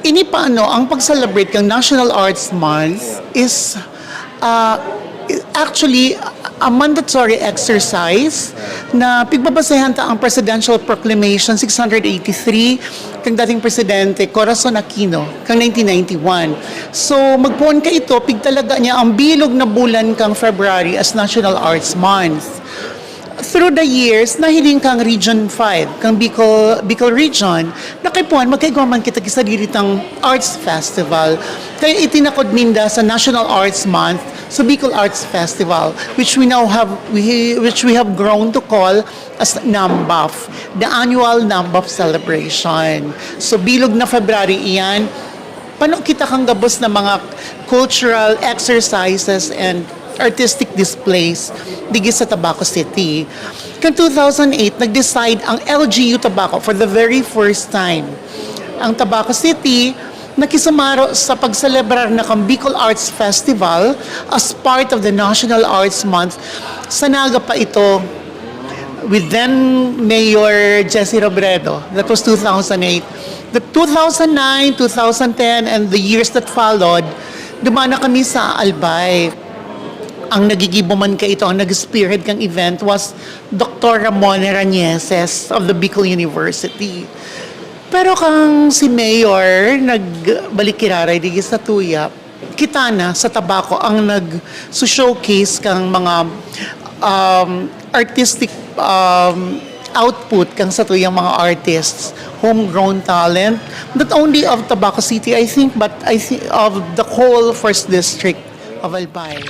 Inipano ang pag-celebrate ng National Arts Month is uh, actually a mandatory exercise na pigbabasehan ta ang Presidential Proclamation 683 kang dating Presidente Corazon Aquino kang 1991. So magpuon ka ito, pigtalaga niya ang bilog na bulan kang February as National Arts Month. Through the years, nahiling kang Region 5, kang Bicol Region, nakipuan, magkaigwaman kita kisadiritang Arts Festival. Kaya itinakod minda sa National Arts Month, sa Bicol Arts Festival, which we have grown to call as NAMBAF, the annual NAMBAF celebration. So bilog na February iyan, paano kita kang gabos na mga cultural exercises and artistic displays digi sa Tabaco City. Kan 2008, nag-decide ang LGU Tabaco for the very first time. Ang Tabaco City nakisumaro sa pagselebrar na kang Bicol Arts Festival as part of the National Arts Month. Sanaga pa ito with then Mayor Jessie Robredo. That was 2008. The 2009, 2010, and the years that followed, dumana kami sa Albay. Ang nagigibo man ka ito, ang nag-spearhead kang event was Dr. Ramon Ranieses of the Bicol University. Pero kang si Mayor nagbalik kiraray digi sa Tuyap, kita na sa Tabaco ang nag-showcase kang mga artistic output kang sa tuyang mga artists, homegrown talent, not only of Tabaco City, I think, but I think of the whole first district of Albay.